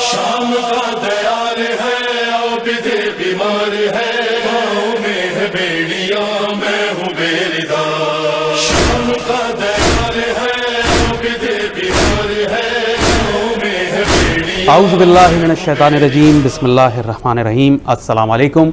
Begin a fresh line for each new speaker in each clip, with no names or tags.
شام کا دیار ہے عابد بیمار ہے، پاؤں میں ہے بیڑیاں میں ہوں بیردار۔ شام کا دیار ہے عابد بیمار ہے، پاؤں میں ہے بیڑیاں۔
اعوذ باللہ من الشیطان الرجیم، بسم اللہ الرحمن الرحیم۔ السلام علیکم۔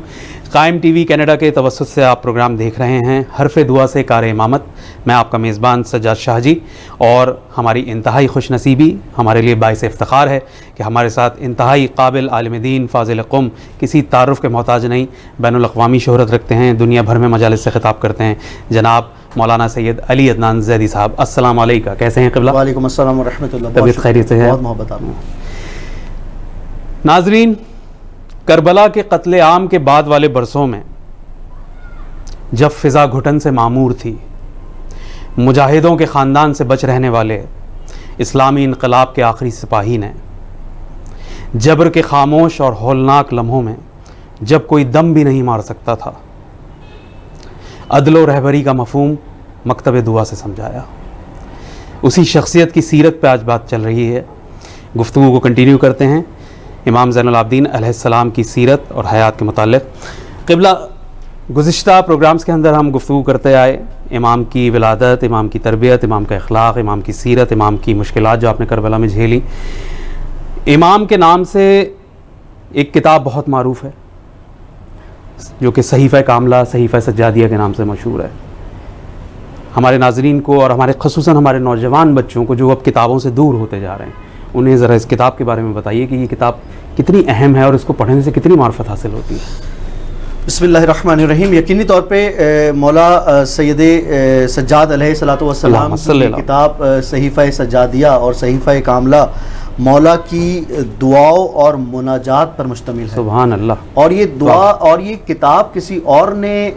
قائم ٹی وی کینیڈا کے توسط سے آپ پروگرام دیکھ رہے ہیں حرف دعا سے کار امامت۔ میں آپ کا میزبان سجاد شاہ جی، اور ہماری انتہائی خوش نصیبی، ہمارے لیے باعث افتخار ہے کہ ہمارے ساتھ انتہائی قابل عالم دین، فاضل قوم، کسی تعارف کے محتاج نہیں، بین الاقوامی شہرت رکھتے ہیں، دنیا بھر میں مجالس سے خطاب کرتے ہیں، جناب مولانا سید علی عدنان زیدی صاحب۔ السلام علیکم، کیسے ہیں قبلہ؟
وعلیکم السلام ورحمۃ اللہ۔
طبیعت خیریت سے ہے؟
بہت محبت آپ نے۔
ناظرین، کربلا کے قتل عام کے بعد والے برسوں میں جب فضا گھٹن سے معمور تھی، مجاہدوں کے خاندان سے بچ رہنے والے اسلامی انقلاب کے آخری سپاہی نے جبر کے خاموش اور ہولناک لمحوں میں جب کوئی دم بھی نہیں مار سکتا تھا، عدل و رہبری کا مفہوم مکتب دعا سے سمجھایا۔ اسی شخصیت کی سیرت پہ آج بات چل رہی ہے، گفتگو کو کنٹینیو کرتے ہیں امام زین العابدین علیہ السلام کی سیرت اور حیات کے متعلق۔ قبلہ گزشتہ پروگرامز کے اندر ہم گفتگو کرتے آئے امام کی ولادت، امام کی تربیت، امام کا اخلاق، امام کی سیرت، امام کی مشکلات جو آپ نے کربلا میں جھیلی۔ امام کے نام سے ایک کتاب بہت معروف ہے جو کہ صحیفہ کاملہ، صحیفہ سجادیہ کے نام سے مشہور ہے۔ ہمارے ناظرین کو اور ہمارے خصوصاً ہمارے نوجوان بچوں کو جو اب کتابوں سے دور ہوتے جا رہے ہیں، انہیں ذرا اس کتاب کے بارے میں بتائیے کہ یہ کتاب کتنی اہم ہے اور اس کو پڑھنے سے کتنی معرفت حاصل ہوتی ہے۔
بسم اللہ الرحمن الرحیم۔ یقینی طور پہ مولا سید سجاد علیہ الصلوۃ والسلام کی کتاب صحیفہ سجادیہ اور صحیفہ کاملہ مولا کی دعاؤں اور مناجات پر مشتمل ہے۔
سبحان اللہ۔
اور یہ دعا اور یہ کتاب کسی اور نے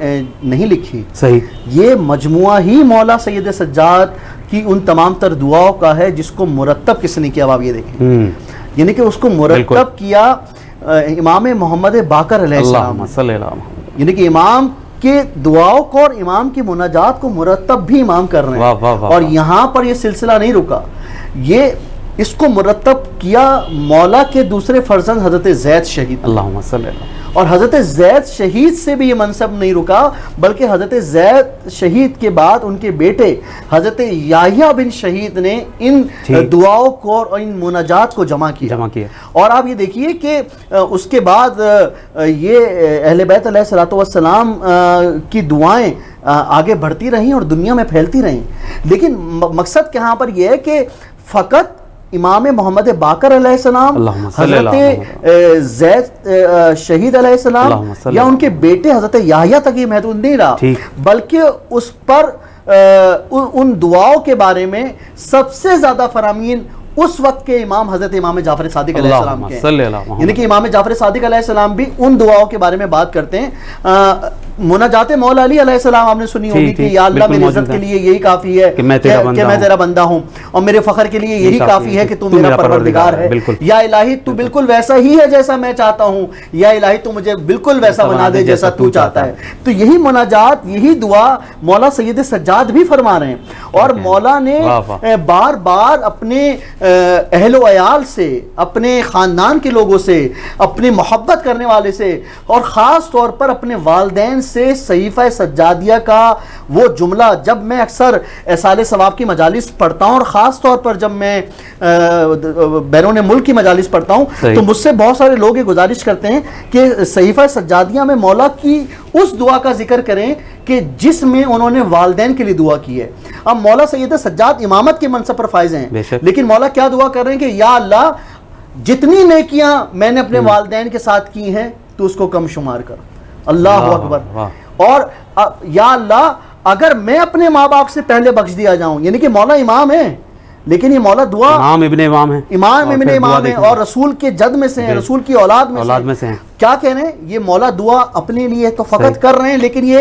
نہیں لکھی،
صحیح،
یہ مجموعہ ہی مولا سید سجاد کی ان تمام تر دعاؤں کا ہے جس کو مرتب کس نے کیا۔ اب آپ یہ دیکھیں، یعنی کہ اس کو مرتب کیا امام محمد باقر علیہ السلام، یعنی کہ امام کے دعاؤں کو اور امام کی مناجات کو مرتب بھی امام کر رہے ہیں۔ اور یہاں پر یہ سلسلہ نہیں رکا، یہ اس کو مرتب کیا مولا کے دوسرے فرزند حضرت زید شہید،
اللہم صلی اللہ،
اور حضرت زید شہید سے بھی یہ منصب نہیں رکا، بلکہ حضرت زید شہید کے بعد ان کے بیٹے حضرت یحییٰ بن شہید نے ان دعاؤں کو اور ان مناجات کو جمع کیا۔ اور آپ یہ دیکھیے کہ اس کے بعد یہ اہل بیت علیہ الصلوۃ والسلام کی دعائیں آگے بڑھتی رہیں اور دنیا میں پھیلتی رہیں۔ لیکن مقصد یہاں پر یہ ہے کہ فقط امام محمد باقر علیہ السلام، حضرت زید شہید علیہ السلام یا ان کے بیٹے حضرت یحییٰ تک یہ محدود نہیں رہا، بلکہ اس پر ان دعاؤں کے بارے میں سب سے زیادہ فرامین اس وقت کے امام حضرت امام جعفر صادق علیہ السلام کے ہیں۔ یعنی کہ امام جعفر صادق علیہ السلام بھی ان دعاؤں کے بارے میں بات کرتے ہیں۔ مناجات مولا علی علیہ السلام آپ نے سنی ہوگی کہ یا اللہ میری عزت کے لیے یہی کافی ہے کہ میں تیرا بندہ ہوں، اور میرے فخر کے لیے یہی کافی ہے کہ تو میرا پروردگار ہے، یا الہی تو بالکل ویسا ہی ہے جیسا میں چاہتا ہوں، یا الہی تو مجھے بالکل ویسا بنا دے جیسا تو چاہتا ہے۔ تو یہی مناجات، یہی دعا مولا سید سجاد بھی فرما رہے ہیں، اور مولا نے بار بار اپنے اہل و عیال سے، اپنے خاندان کے لوگوں سے، اپنے محبت کرنے والے سے، اور خاص طور پر اپنے والدین سے صحیفہ سجادیہ کا وہ جملہ، جب میں اکثر احصال ثواب کی مجالس پڑھتا ہوں اور خاص طور پر جب میں بیرون ملک کی مجالس پڑھتا ہوں، تو مجھ سے بہت سارے لوگ یہ گزارش کرتے ہیں کہ صحیفہ سجادیہ میں مولا کی اس دعا کا ذکر کریں کہ جس میں انہوں نے والدین کے لیے دعا کی ہے۔ اب مولا سید سجاد امامت کے منصب پر فائز ہیں، لیکن مولا کیا دعا کر رہے ہیں کہ یا اللہ جتنی نیکیاں میں نے اپنے والدین کے ساتھ کی ہیں تو اس کو کم شمار کر۔ اللہ اکبر۔ اور یا اللہ اگر میں اپنے ماں باپ سے پہلے بخش دیا جاؤں، یعنی کہ مولا امام ہے لیکن یہ مولا دعا امام ابن امام ہے، امام ابن امام ہے، اور رسول کے جد میں سے ہیں، رسول کی اولاد میں سے ہیں۔ کیا کہہ رہے ہیں؟ یہ مولا دعا اپنے لیے تو فقط کر رہے ہیں، لیکن یہ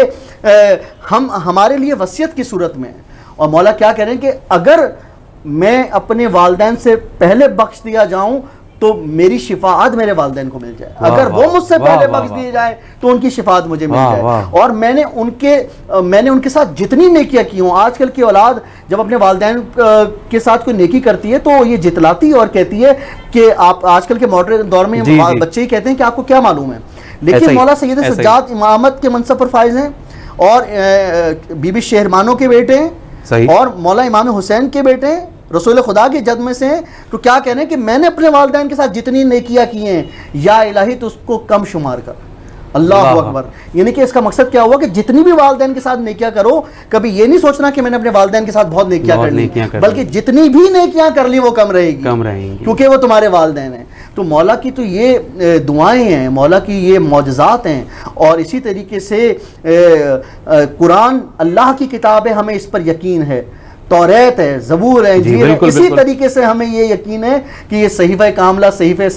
ہمارے لیے وصیت کی صورت میں ہے۔ اور مولا کیا کہہ رہے ہیں کہ اگر میں اپنے والدین سے پہلے بخش دیا جاؤں تو میری شفاعت میرے والدین کو مل جائے، اگر وہ مجھ سے پہلے بخش دیے جائے تو ان کی شفاعت مجھے مل جائے۔ اور میں نے ان کے ساتھ جتنی نیکیاں کی ہوں، آج کل کی اولاد جب اپنے والدین کے ساتھ کوئی نیکی کرتی ہے تو یہ جتلاتی اور کہتی ہے کہ آپ آج کل کے ماڈرن دور میں بچے ہی کہتے ہیں کہ آپ کو کیا معلوم ہے، لیکن مولا سید سجاد امامت کے منصب پر فائز ہیں، اور بی بی شہرمانوں کے بیٹے ہیں، اور مولا امام حسین کے بیٹے ہیں، رسول خدا کی جد میں سے ہیں، تو کیا کہنے کہ میں نے اپنے والدین کے ساتھ جتنی نیکیاں کی ہیں یا الہی تو اس کو کم شمار کر۔ اللہ اکبر، یعنی کہ اس کا مقصد کیا ہوا کہ جتنی بھی والدین کے ساتھ نیکیاں کرو، کبھی یہ نہیں سوچنا کہ میں نے اپنے والدین کے ساتھ بہت نیکیاں کر لی، بلکہ جتنی بھی نیکیاں کر لی وہ کم رہے گی کیونکہ وہ تمہارے والدین ہیں۔ تو مولا کی تو یہ دعائیں ہیں، مولا کی یہ معجزات ہیں، اور اسی طریقے سے قرآن اللہ کی کتاب ہے، ہمیں اس پر یقین ہے، توریت ہے، زبور ہے، انجیل ہے، اسی طریقے سے ہمیں یہ یقین ہے کہ یہ صحیفہ کاملہ، صحیفہ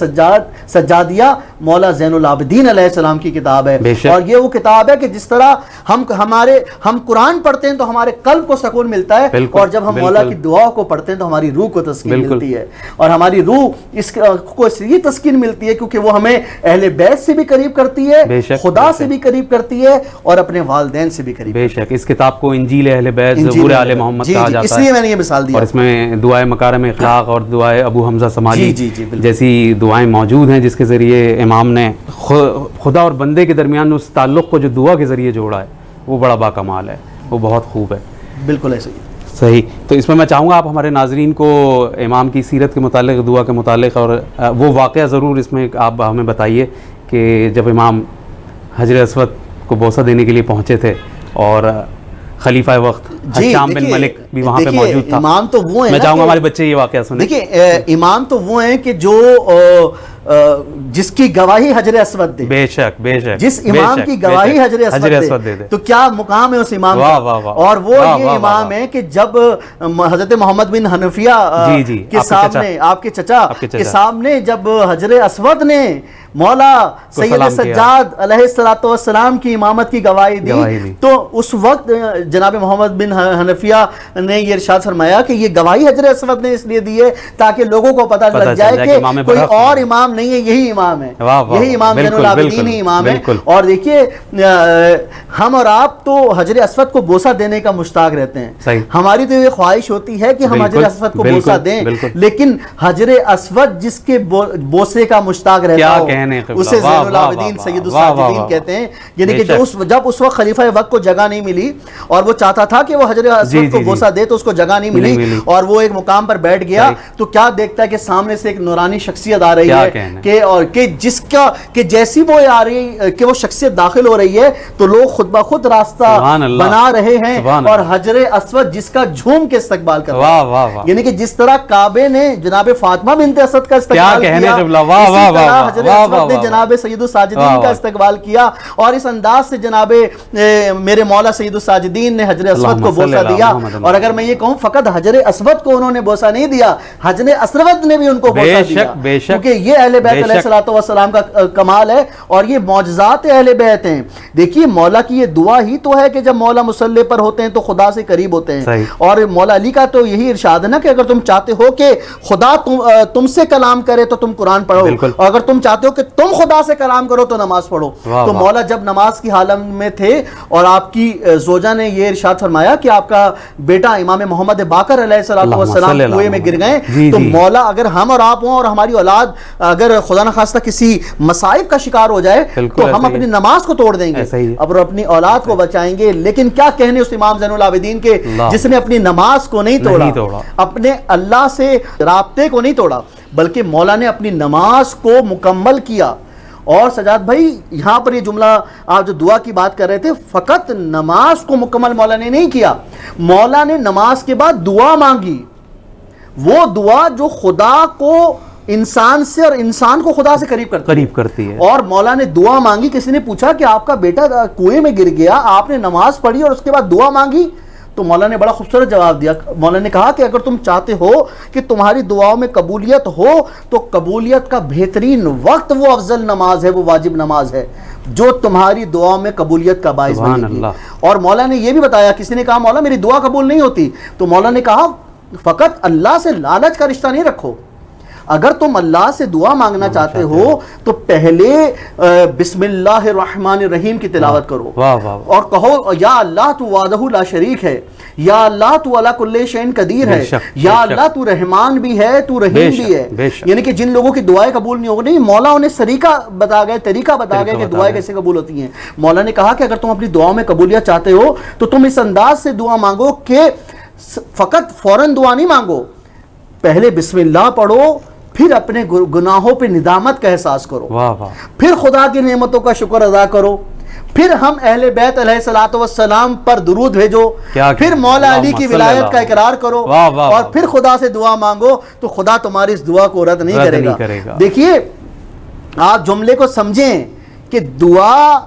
سجادیہ مولا زین العابدین علیہ السلام کی کتاب ہے، اور یہ وہ کتاب ہے کہ جس طرح ہم قرآن پڑھتے ہیں تو ہمارے قلب کو سکون ملتا ہے، اور جب ہم مولا کی دعا کو پڑھتے ہیں تو ہماری روح کو تسکین ملتی ہے، اور ہماری روح اس کو اس لیے تسکین ملتی ہے کیونکہ وہ ہمیں اہل بیت سے بھی قریب کرتی ہے، خدا سے بھی قریب کرتی ہے، اور اپنے والدین سے بھی قریب۔
بے شک اس کتاب کو انجیل اہل بیت، زبور آل محمد کہا جاتا ہے،
اس لیے میں نے یہ مثال دیا،
اور اس میں دعائے مکارم اخلاق اور دعائے ابو حمزہ سمالی جیسی دعائیں موجود ہیں، جس کے ذریعے امام نے خدا اور بندے کے درمیان اس تعلق کو جو دعا کے ذریعے جوڑا ہے وہ بڑا باکمال ہے، وہ بہت خوب ہے۔
بالکل ایسے ہی
صحیح۔ تو اس میں میں چاہوں گا آپ ہمارے ناظرین کو امام کی سیرت کے متعلق، دعا کے متعلق، اور وہ واقعہ ضرور اس میں آپ ہمیں بتائیے کہ جب امام حجر اسود کو بوسہ دینے کے لیے پہنچے تھے اور خلیفہ وقت حشام بن ملک بھی وہاں پہ موجود تھا۔
امام تو وہ ہیں،
میں چاہوں گا ہمارے بچے یہ واقعہ سنیں۔
دیکھیں امام تو وہ ہیں کہ جو جس کی گواہی حجر اسود دے،
بے شک بے شک،
جس امام کی گواہی حجر اسود دے تو کیا مقام ہے اس امام کا، اور وہ یہ امام ہے کہ جب حضرت محمد بن حنفیہ کے سامنے، آپ کے چچا کے سامنے، جب حجر اسود نے مولا سید سجاد علیہ السلام کی امامت کی گواہی دی، تو اس وقت جناب محمد بن حنفیہ نے یہ ارشاد فرمایا کہ یہ گواہی حجر اسود نے اس لیے دی ہے تاکہ لوگوں کو پتہ لگ جائے کہ کوئی اور امام نہیں ہے، یہی امام ہے، یہی امام زین العابدین ہی امام ہے۔ اور دیکھیے ہم اور آپ تو حجر اسود کو بوسہ دینے کا مشتاق رہتے ہیں، ہماری تو یہ خواہش ہوتی ہے کہ ہم حجر اسود کو بوسہ دیں، لیکن حجر اسود جس کے بوسے کا مشتاق رہتا ہو اسے زین العابدین سید الساجدین کہتے ہیں، یعنی کہ جب اس وقت خلیفہ وقت کو جگہ نہیں ملی اور وہ چاہتا تھا کہ وہ حجر اسود کو بوسہ دے تو اس کو جگہ نہیں ملی، اور وہ ایک مقام پر بیٹھ گیا تو کیا دیکھتا ہے کہ سامنے سے ایک نورانی شخصیت آ رہی ہے کہ جس کا کہ جیسی وہ آ رہی کہ وہ شخصیت داخل ہو رہی ہے تو لوگ خود بخود راستہ بنا رہے ہیں، اور حجر اسود جس کا جھوم کے استقبال کر رہا ہے، یعنی کہ جس طرح کعبے نے جناب فاطمہ بنت اسد کا استقبال کیا، اسی طرح حجر اسود نے جناب سید الساجدین کا استقبال کیا، اور اس انداز سے جناب میرے مولا سید الساجدین نے حجر اسود کو بوسہ دیا۔ اور اگر میں یہ کہوں فقط حجر اسود کو انہوں نے بوسہ نہیں دیا، حجر اسود نے بھی ان کو بوسہ دیا، کیونکہ یہ اہل بیت علیہ السلام کا کمال ہے اور یہ معجزات اہل بیت ہیں۔ دیکھیے مولا کی یہ دعا ہی تو ہے کہ جب مولا مصلی پر ہوتے ہیں تو خدا سے قریب ہوتے ہیں، اور مولا علی کا تو یہی ارشاد ہے نا کہ اگر تم چاہتے ہو کہ خدا تم سے کلام کرے تو تم قرآن پڑھو، اور اگر تم چاہتے ہو کہ تم خدا سے کلام کرو تو نماز پڑھو۔ تو مولا جب نماز کی حالت میں تھے اور آپ کی زوجہ نے یہ ارشاد فرمایا کہ آپ کا بیٹا امام محمد باقر علیہ السلام کنویں میں گر گئے، تو مولا اگر ہم اور آپ ہوں اور ہماری اولاد اگر خدا نخواستہ کسی مصائب کا شکار ہو جائے تو ہم اپنی نماز کو توڑ دیں گے اور اپنی اولاد کو بچائیں گے، لیکن کیا کہنے اس امام زین العابدین کے جس نے اپنی نماز کو نہیں توڑا، اپنے اللہ سے رابطے کو نہیں توڑا، بلکہ مولا نے اپنی نماز کو مکمل کیا۔ اور سجاد بھائی یہاں پر یہ جملہ آپ جو دعا کی بات کر رہے تھے، فقط نماز کو مکمل مولا نے نہیں کیا، مولا نے نماز کے بعد دعا مانگی، وہ دعا جو خدا کو انسان سے اور انسان کو خدا سے قریب کرتی ہے۔ اور مولا نے دعا مانگی، کسی نے پوچھا کہ آپ کا بیٹا کنویں میں گر گیا، آپ نے نماز پڑھی اور اس کے بعد دعا مانگی، تو مولا نے بڑا خوبصورت جواب دیا۔ مولا نے کہا کہ اگر تم چاہتے ہو کہ تمہاری دعاؤں میں قبولیت ہو تو قبولیت کا بہترین وقت وہ افضل نماز ہے، وہ واجب نماز ہے جو تمہاری دعاؤں میں قبولیت کا باعث بنے گی۔ اور مولا نے یہ بھی بتایا، کسی نے کہا مولا میری دعا قبول نہیں ہوتی، تو مولا نے کہا فقط اللہ سے لالچ کا رشتہ نہیں رکھو، اگر تم اللہ سے دعا مانگنا چاہتے ہو تو پہلے بسم اللہ الرحمن الرحیم کی تلاوت کرو اور کہو یا اللہ تو وحدہ لا شریک ہے، یا اللہ تو علی کل شیء قدیر ہے، یا اللہ تو رحمان بھی ہے، تو رحیم بھی ہے. یعنی کہ جن لوگوں کی دعائیں قبول نہیں ہوگی، مولا انہیں طریقہ بتا گئے کہ دعائیں کیسے قبول ہوتی ہیں. مولا نے کہا کہ اگر تم اپنی دعاؤں میں قبولیت چاہتے ہو تو تم اس انداز سے دعا مانگو کہ فقط فوراً دعا نہیں مانگو، پہلے بسم اللہ پڑھو، پھر اپنے گناہوں پہ ندامت کا احساس کرو، پھر خدا کی نعمتوں کا شکر ادا کرو، پھر ہم اہل بیت علیہ الصلوۃ والسلام پر درود بھیجو، پھر مولا علی کی ولایت کا اقرار کرو، اور پھر خدا سے دعا مانگو تو خدا تمہاری اس دعا کو رد نہیں کرے گا. دیکھیے آپ جملے کو سمجھیں کہ دعا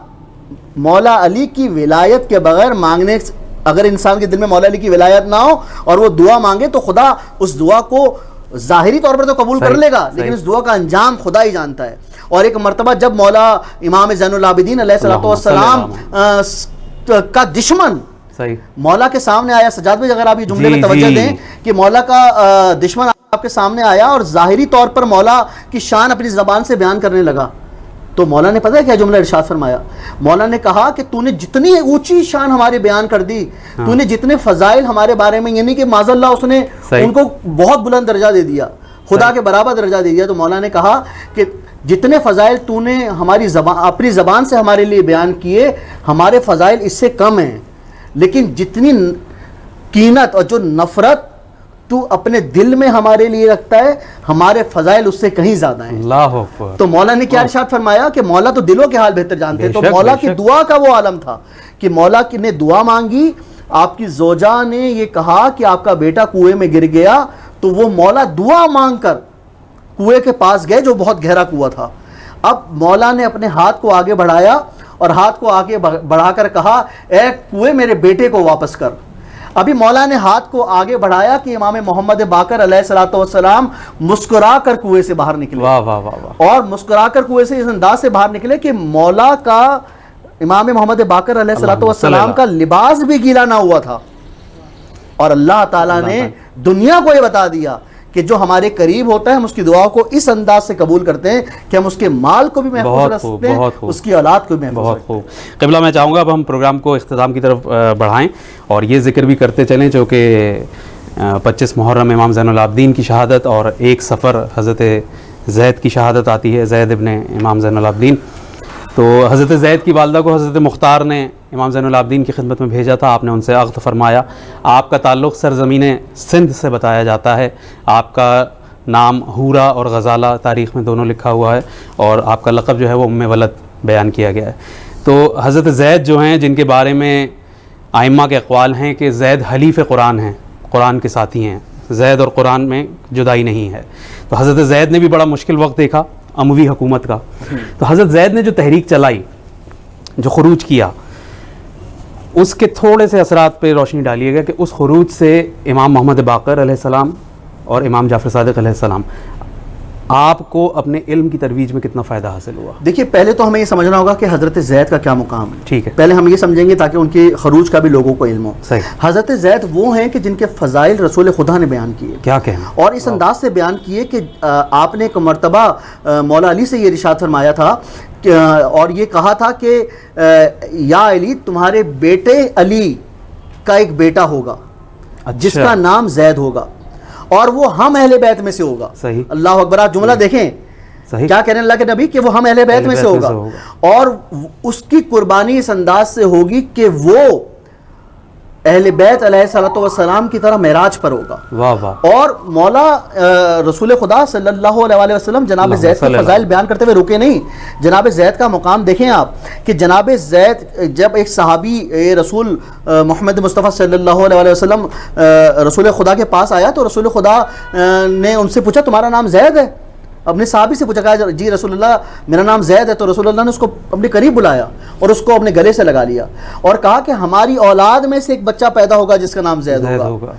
مولا علی کی ولایت کے بغیر مانگنے، اگر انسان کے دل میں مولا علی کی ولایت نہ ہو اور وہ دعا مانگے تو خدا اس دعا کو ظاہری طور پر تو قبول کر لے گا، لیکن اس دعا کا انجام خدا ہی جانتا ہے. اور ایک مرتبہ جب مولا امام زین العابدین علیہ الصلوۃ والسلام کا دشمن مولا کے سامنے آیا، سجاد بھائی اگر آپ یہ جملے میں توجہ دیں کہ مولا کا دشمن آپ کے سامنے آیا اور ظاہری طور پر مولا کی شان اپنی زبان سے بیان کرنے لگا، تو مولا نے پتہ ہے کیا جملہ ارشاد فرمایا؟ مولا نے کہا کہ تو نے جتنی اونچی شان ہمارے بیان کر دی، تو نے جتنے فضائل ہمارے بارے میں، یعنی کہ معاذ اللہ اس نے ان کو بہت بلند درجہ دے دیا، خدا کے برابر درجہ دے دیا. تو مولا نے کہا کہ جتنے فضائل تو نے ہماری زبان اپنی زبان سے ہمارے لیے بیان کیے، ہمارے فضائل اس سے کم ہیں، لیکن جتنی کینت اور جو نفرت تو اپنے دل میں ہمارے لیے رکھتا ہے، ہمارے فضائل اس سے کہیں زیادہ ہیں. اللہ اکبر. تو مولا نے کیا ارشاد فرمایا کہ مولا تو دلوں کے حال بہتر جانتے ہیں. تو مولا کی دعا کا وہ عالم تھا کہ مولا نے دعا مانگی، آپ کی زوجہ نے یہ کہا کہ آپ کا بیٹا کنویں میں گر گیا، تو وہ مولا دعا مانگ کر کنویں کے پاس گئے جو بہت گہرا کنواں تھا. اب مولا نے اپنے ہاتھ کو آگے بڑھایا اور ہاتھ کو آگے بڑھا کر کہا اے کنویں میرے بیٹے کو واپس کر. ابھی مولا نے ہاتھ کو آگے بڑھایا کہ امام محمد باقر علیہ الصلوۃ والسلام مسکرا کر کنویں سے باہر نکلے، اور مسکرا کر کنویں سے اس انداز سے باہر نکلے کہ مولا کا، امام محمد باقر علیہ الصلوۃ والسلام کا لباس بھی گیلا نہ ہوا تھا. اور اللہ تعالیٰ نے دنیا کو یہ بتا دیا کہ جو ہمارے قریب ہوتا ہے ہم اس کی دعا کو اس انداز سے قبول کرتے ہیں کہ ہم اس کے مال کو بھی محفوظ رکھ سکتے ہیں، اس کی اولاد کو بھی محفوظ رکھتے ہیں.
قبلہ میں چاہوں گا اب ہم پروگرام کو اختتام کی طرف بڑھائیں اور یہ ذکر بھی کرتے چلیں جو کہ 25 محرم امام زین العابدین کی شہادت اور 1 صفر حضرت زید کی شہادت آتی ہے، زید ابن امام زین العابدین. تو حضرت زید کی والدہ کو حضرت مختار نے امام زین العابدین کی خدمت میں بھیجا تھا، آپ نے ان سے عقد فرمایا. آپ کا تعلق سرزمین سندھ سے بتایا جاتا ہے، آپ کا نام حورا اور غزالہ تاریخ میں دونوں لکھا ہوا ہے، اور آپ کا لقب جو ہے وہ ام ولد بیان کیا گیا ہے. تو حضرت زید جو ہیں جن کے بارے میں ائمہ کے اقوال ہیں کہ زید حلیف قرآن ہیں، قرآن کے ساتھی ہیں، زید اور قرآن میں جدائی نہیں ہے. تو حضرت زید نے بھی بڑا مشکل وقت دیکھا اموی حکومت کا. تو حضرت زید نے جو تحریک چلائی، جو خروج کیا، اس کے تھوڑے سے اثرات پہ روشنی ڈالیے گا کہ اس خروج سے امام محمد باقر علیہ السلام اور امام جعفر صادق علیہ السلام آپ کو اپنے علم کی ترویج میں کتنا فائدہ حاصل ہوا؟
دیکھیے پہلے تو ہمیں یہ سمجھنا ہوگا کہ حضرت زید کا کیا مقام ہے.
ٹھیک ہے،
پہلے ہم یہ سمجھیں گے تاکہ ان کے خروج کا بھی لوگوں کو علم ہو.
صحیح.
حضرت زید وہ ہیں کہ جن کے فضائل رسول خدا نے بیان کیے،
کیا کہنا، اور
اس انداز سے بیان کیے کہ آپ نے ایک مرتبہ مولا علی سے یہ ارشاد فرمایا تھا اور یہ کہا تھا کہ یا علی تمہارے بیٹے علی کا ایک بیٹا ہوگا جس کا نام زید ہوگا اور وہ ہم اہل بیت میں سے ہوگا.
صحیح.
اللہ اکبر. آپ جملہ دیکھیں کیا کہنے اللہ کے نبی کہ وہ ہم اہل بیت میں سے ہوگا اور اس کی قربانی اس انداز سے ہوگی کہ وہ اہل بیت علیہ الصلوۃ والسلام کی طرح معراج پر ہوگا.
واہ واہ.
اور مولا رسول خدا صلی اللہ علیہ وسلم جناب زید کے فضائل بیان کرتے ہوئے رکے نہیں. جناب زید کا مقام دیکھیں آپ کہ جناب زید جب ایک صحابی رسول محمد مصطفیٰ صلی اللہ علیہ وسلم رسول خدا کے پاس آیا تو رسول خدا نے ان سے پوچھا تمہارا نام زید ہے؟ اپنے صحابی سے پوچھا، کہا جی رسول اللہ میرا نام زید ہے. تو رسول اللہ نے اس کو اپنے قریب بلایا اور اس کو اپنے گلے سے لگا لیا اور کہا کہ ہماری اولاد میں سے ایک بچہ پیدا ہوگا جس کا نام زید ہوگا.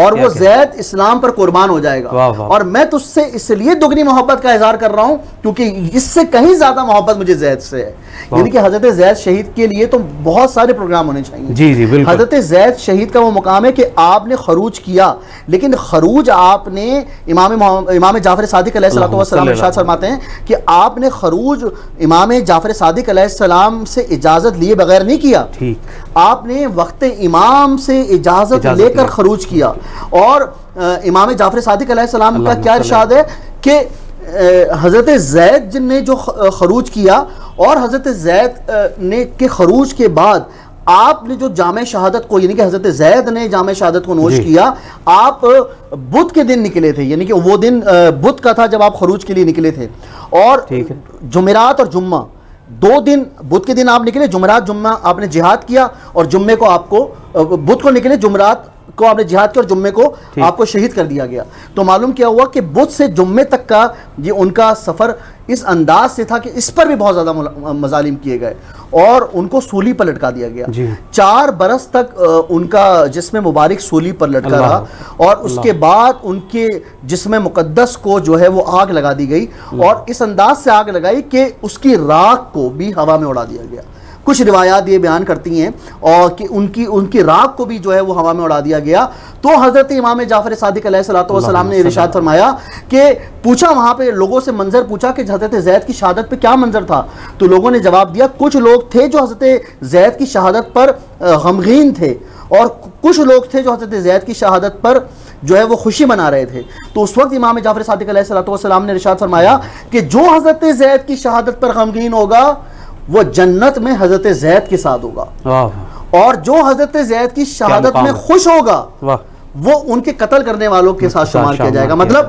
اور وہ زید اسلام پر قربان ہو جائے گا، اور میں تجھ سے اس لیے دگنی محبت کا اظہار کر رہا ہوں کیونکہ اس سے کہیں زیادہ محبت مجھے زید سے ہے. یعنی کہ حضرت زید شہید کے لیے تو بہت سارے پروگرام ہونے چاہیے.
جی جی بالکل.
حضرت زید شہید کا وہ مقام ہے کہ آپ نے خروج کیا، لیکن خروج آپ نے امام جعفر صادق علیہ الصلوۃ والسلام ارشاد فرماتے ہیں کہ آپ نے خروج امام جعفر صادق علیہ السلام سے اجازت لیے بغیر نہیں کیا، آپ نے وقت امام سے اجازت لے کر خروج کیا. اور امام جعفر صادق علیہ السلام کا کیا ارشاد ہے کہ حضرت زید نے جو خروج کیا، اور حضرت زید نے کے خروج کے بعد آپ نے جو جامع شہادت کو، یعنی کہ حضرت زید نے جامع شہادت کو نوش کیا، آپ بدھ کے دن نکلے تھے، یعنی کہ وہ دن بدھ کا تھا جب آپ خروج کے لیے نکلے تھے. اور جمعرات اور جمعہ 2 دن، بدھ کے دن آپ نکلے، جمعرات جمعہ آپ نے جہاد کیا، اور جمعے کو آپ کو، بدھ کو نکلے، جمعرات کو آپ نے جہاد کیا، اور جمعے کو آپ کو شہید کر دیا گیا. تو معلوم کیا ہوا کہ بدھ سے جمعے تک کا یہ ان کا سفر اس انداز سے تھا کہ اس پر بھی بہت زیادہ مظالم کیے گئے اور ان کو سولی پر لٹکا دیا گیا. 4 برس تک ان کا جسم مبارک سولی پر لٹکا رہا، اور اس کے بعد ان کے جسم مقدس کو جو ہے وہ آگ لگا دی گئی، اور اس انداز سے آگ لگائی کہ اس کی راکھ کو بھی ہوا میں اڑا دیا گیا. کچھ روایات یہ بیان کرتی ہیں اور کہ ان کی راکھ کو بھی جو ہے وہ ہوا میں اڑا دیا گیا. تو حضرت امام جعفر صادق علیہ الصلوۃ والسلام نے ارشاد فرمایا کہ پوچھا وہاں پہ لوگوں سے، منظر پوچھا کہ حضرت زید کی شہادت پہ کیا منظر تھا. تو لوگوں نے جواب دیا کچھ لوگ تھے جو حضرت زید کی شہادت پر غمگین تھے، اور کچھ لوگ تھے جو حضرت زید کی شہادت پر جو ہے وہ خوشی منا رہے تھے. تو اس وقت امام جعفر صادق علیہ الصلوۃ والسلام نے ارشاد فرمایا کہ جو حضرت زید کی شہادت پر غمگین ہوگا وہ جنت میں حضرت زید کے ساتھ ہوگا، اور جو حضرت زید کی شہادت میں خوش ہوگا وہ ان کے قتل کرنے والوں کے ساتھ شمار کیا جائے گا. مطلب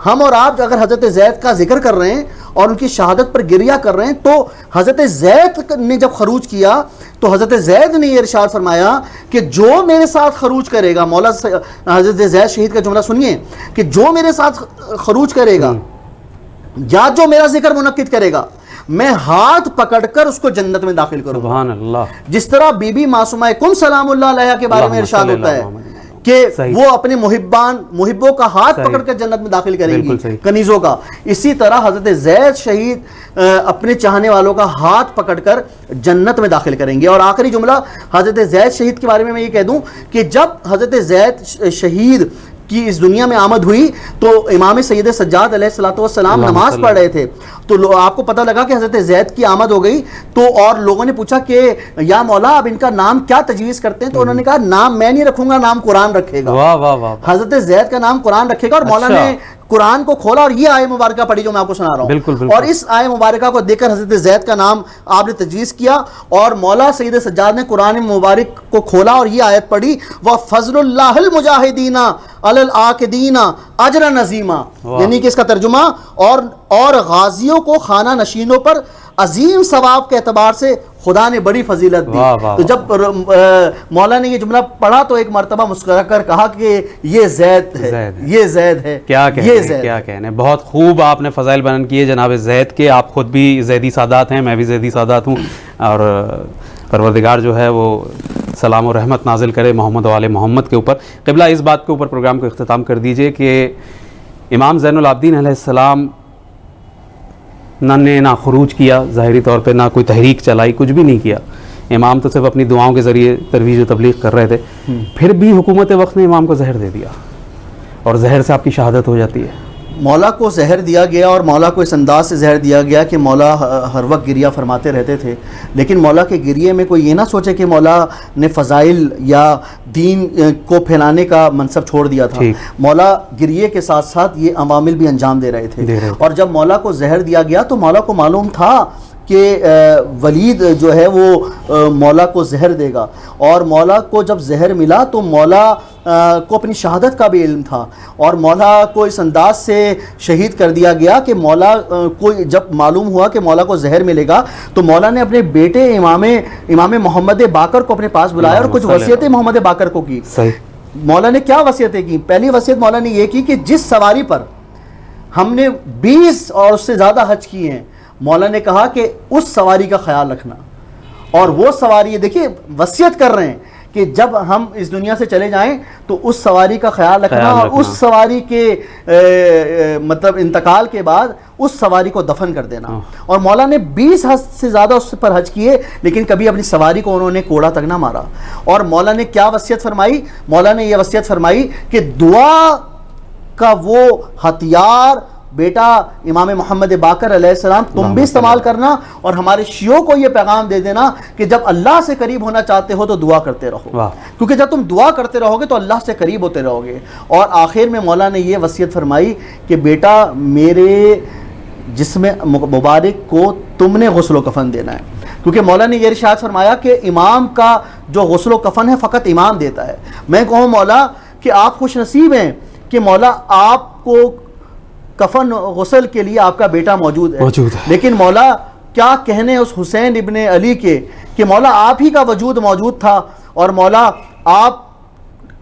ہم اور آپ اگر حضرت زید کا ذکر کر رہے ہیں اور ان کی شہادت پر گریہ کر رہے ہیں، تو حضرت زید نے جب خروج کیا تو حضرت زید نے یہ ارشاد فرمایا کہ جو میرے ساتھ خروج کرے گا، مولا حضرت زید شہید کا جملہ سنیے، کہ جو میرے ساتھ خروج کرے گا یا جو میرا ذکر منعقد کرے گا، میں ہاتھ پکڑ کر اس کو جنت میں داخل کروں. سبحان اللہ. جس طرح بی بی معصومہ کم سلام اللہ علیہ کے بارے میں ارشاد ہوتا ہے کہ وہ اپنے محبوں کا ہاتھ پکڑ کر جنت میں داخل کریں گی، کنیزوں کا، اسی طرح حضرت زید شہید اپنے چاہنے والوں کا ہاتھ پکڑ کر جنت میں داخل کریں گے. اور آخری جملہ حضرت زید شہید کے بارے میں یہ کہہ دوں کہ جب حضرت زید شہید کی اس دنیا میں آمد ہوئی تو امام سید سجاد علیہ الصلوۃ والسلام نماز پڑھ رہے تھے. تو آپ کو پتہ لگا کہ حضرت زید کی آمد ہو گئی، تو اور لوگوں نے پوچھا کہ یا مولا اب ان کا نام کیا تجویز کرتے ہیں؟ تو انہوں نے کہا نام میں نہیں رکھوں گا، نام قرآن رکھے گا. حضرت زید کا نام قرآن رکھے گا. اور مولا نے قرآن کو کھولا اور یہ آیہ مبارکہ پڑھی جو میں آپ کو سنا رہا ہوں، اور اس آیہ مبارکہ کو دیکھ کر حضرت زید کا نام آپ نے تجویز کیا، اور مولا سید سجاد نے قرآن مبارک کو کھولا اور یہ آیت پڑھی وَفَضْلُ اللَّهِ الْمُجَاهِدِينَ عَلَى الْعَاقِدِينَ أَجْرًا عَظِيمًا، یعنی کہ اس کا ترجمہ اور غازیوں کو خانہ نشینوں پر عظیم ثواب کے اعتبار سے خدا نے بڑی فضیلت دی. تو جب مولا نے یہ جملہ پڑھا تو ایک مرتبہ مسکرا کر کہا کہ یہ زید ہے، یہ زید ہے.
کیا کہنے، بہت خوب آپ نے فضائل بیان کیے جناب زید کے. آپ خود بھی زیدی سادات ہیں، میں بھی زیدی سادات ہوں، اور پروردگار جو ہے وہ سلام و رحمت نازل کرے محمد و آل محمد کے اوپر. قبلہ اس بات کے اوپر پروگرام کو اختتام کر دیجئے کہ امام زین العابدین علیہ السلام نہ خروج کیا ظاہری طور پہ، نہ کوئی تحریک چلائی، کچھ بھی نہیں کیا. امام تو صرف اپنی دعاؤں کے ذریعے ترویج و تبلیغ کر رہے تھے. پھر بھی حکومت وقت نے امام کو زہر دے دیا اور زہر سے آپ کی شہادت ہو جاتی ہے.
مولا کو زہر دیا گیا، اور مولا کو اس انداز سے زہر دیا گیا کہ مولا ہر وقت گریہ فرماتے رہتے تھے. لیکن مولا کے گریے میں کوئی یہ نہ سوچے کہ مولا نے فضائل یا دین کو پھیلانے کا منصب چھوڑ دیا تھا. مولا گریے کے ساتھ ساتھ یہ عوامل بھی انجام دے رہے تھے. اور جب مولا کو زہر دیا گیا تو مولا کو معلوم تھا کہ ولید جو ہے وہ مولا کو زہر دے گا، اور مولا کو جب زہر ملا تو مولا کو اپنی شہادت کا بھی علم تھا، اور مولا کو اس انداز سے شہید کر دیا گیا کہ مولا کو جب معلوم ہوا کہ مولا کو زہر ملے گا تو مولا نے اپنے بیٹے امام محمد باقر کو اپنے پاس بلایا اور کچھ وصیتیں محمد باقر کو کی. مولا نے کیا وصیتیں کی؟ پہلی وصیت مولا نے یہ کی کہ جس سواری پر ہم نے 20 اور اس سے زیادہ حج کیے ہیں، مولا نے کہا کہ اس سواری کا خیال رکھنا. اور وہ سواری، دیکھیے وصیت کر رہے ہیں کہ جب ہم اس دنیا سے چلے جائیں تو اس سواری کا خیال رکھنا اور اس سواری کے مطلب انتقال کے بعد اس سواری کو دفن کر دینا. اور مولا نے 20 حج سے زیادہ اس پر حج کیے لیکن کبھی اپنی سواری کو انہوں نے کوڑا تک نہ مارا. اور مولا نے کیا وصیت فرمائی؟ مولا نے یہ وصیت فرمائی کہ دعا کا وہ ہتھیار بیٹا امام محمد باقر علیہ السلام تم بھی استعمال کرنا اور ہمارے شیعوں کو یہ پیغام دے دینا کہ جب اللہ سے قریب ہونا چاہتے ہو تو دعا کرتے رہو, کیونکہ جب تم دعا کرتے رہو گے تو اللہ سے قریب ہوتے رہو گے. اور آخر میں مولا نے یہ وصیت فرمائی کہ بیٹا میرے جسم مبارک کو تم نے غسل و کفن دینا ہے, کیونکہ مولا نے یہ ارشاد فرمایا کہ امام کا جو غسل و کفن ہے فقط امام دیتا ہے. میں کہوں مولا کہ آپ خوش نصیب ہیں کہ مولا آپ کو کفن غسل کے لیے آپ کا بیٹا موجود ہے. لیکن مولا کیا کہنے اس حسین ابن علی کے کہ مولا آپ ہی کا وجود موجود تھا اور مولا آپ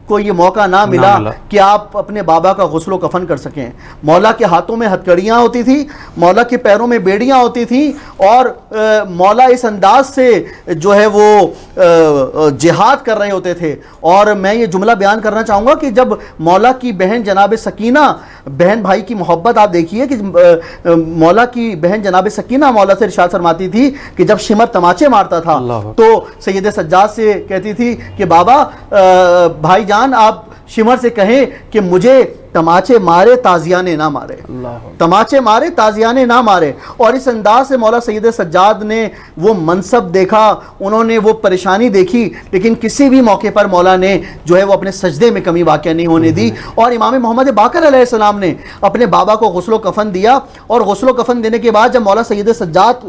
کو یہ موقع نہ ملا کہ آپ اپنے بابا کا غسل و کفن کر سکیں. مولا کے ہاتھوں میں ہتھکڑیاں ہوتی تھی, مولا کے پیروں میں بیڑیاں ہوتی تھیں اور مولا اس انداز سے جو ہے وہ جہاد کر رہے ہوتے تھے. اور میں یہ جملہ بیان کرنا چاہوں گا کہ جب مولا کی بہن جناب سکینہ, بہن بھائی کی محبت آپ دیکھیے کہ مولا کی بہن جناب سکینہ مولا سے ارشاد فرماتی تھی کہ جب شمر تماچے مارتا تھا تو سید سجاد سے کہتی تھی کہ بابا بھائی جان آپ شمر سے کہیں کہ مجھے تماچے مارے تازیانے نہ مارے, تماچے مارے تازیانے نہ مارے. اور اس انداز سے مولا سید سجاد نے وہ منصب دیکھا, انہوں نے وہ پریشانی دیکھی, لیکن کسی بھی موقع پر مولا نے جو ہے وہ اپنے سجدے میں کمی واقع نہیں ہونے دی. اور امام محمد باقر علیہ السلام نے اپنے بابا کو غسل و کفن دیا, اور غسل و کفن دینے کے بعد جب مولا سید سجاد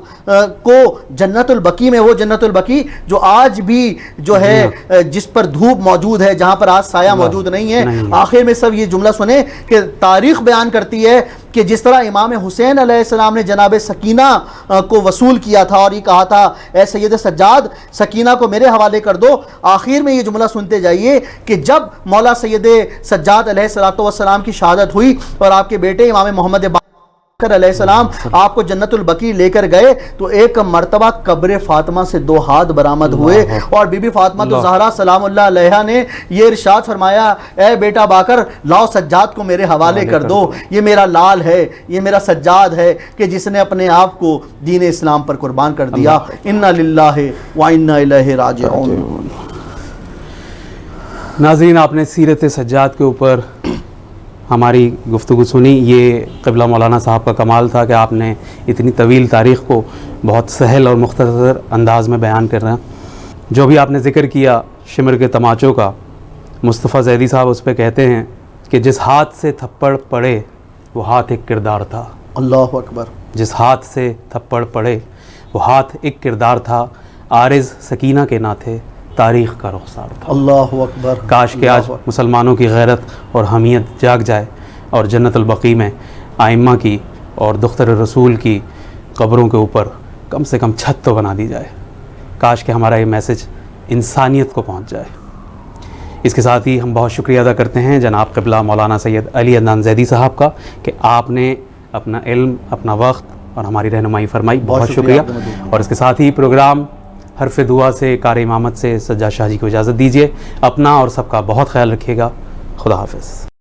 کو جنت البقیع میں, وہ جنت البقیع جو آج بھی جو ہے جس پر دھوپ موجود ہے, جہاں پر آج سایہ موجود نہیں ہے, آخر میں سب یہ جملہ سنیں کہ تاریخ بیان کرتی ہے کہ جس طرح امام حسین علیہ السلام نے جناب سکینہ کو وصول کیا تھا اور یہ کہا تھا اے سید سجاد سکینہ کو میرے حوالے کر دو, آخر میں یہ جملہ سنتے جائیے کہ جب مولا سید سجاد علیہ السلام کی شہادت ہوئی اور آپ کے بیٹے امام محمد باقر علیہ السلام آپ کو جنت البقیع لے کر گئے تو ایک مرتبہ قبر فاطمہ سے 2 ہاتھ برآمد ہوئے اور بی بی فاطمہ زہرا سلام اللہ علیہا نے یہ ارشاد فرمایا اے بیٹا باقر لاؤ سجاد کو میرے حوالے کر دو, یہ میرا لال ہے, یہ میرا سجاد ہے کہ جس نے اپنے آپ کو دین اسلام پر قربان کر دیا. انا للہ و انا الیہ راجعون.
ناظرین آپ نے سیرت سجاد کے اوپر ہماری گفتگو سنی. یہ قبلہ مولانا صاحب کا کمال تھا کہ آپ نے اتنی طویل تاریخ کو بہت سہل اور مختصر انداز میں بیان کر رہے ہیں. جو بھی آپ نے ذکر کیا شمر کے تماچوں کا, مصطفیٰ زیدی صاحب اس پہ کہتے ہیں کہ جس ہاتھ سے تھپڑ پڑے وہ ہاتھ ایک کردار تھا.
اللہ اکبر.
جس ہاتھ سے تھپڑ پڑے وہ ہاتھ ایک کردار تھا, عارض سکینہ کے نہ تھے, تاریخ کا رخسار تھا.
اللہ اکبر.
کاش کہ آج مسلمانوں کی غیرت اور حمیت جاگ جائے اور جنت البقیع میں آئمہ کی اور دختر رسول کی قبروں کے اوپر کم سے کم چھت تو بنا دی جائے. کاش کہ ہمارا یہ میسج انسانیت کو پہنچ جائے. اس کے ساتھ ہی ہم بہت شکریہ ادا کرتے ہیں جناب قبلہ مولانا سید علی عدنان زیدی صاحب کا کہ آپ نے اپنا علم, اپنا وقت اور ہماری رہنمائی فرمائی. بہت شکریہ. اور اس کے ساتھ ہی پروگرام حرف دعا سے کار امامت سے سجاد شاہ جی کو اجازت دیجیے. اپنا اور سب کا بہت خیال رکھیے گا. خدا حافظ.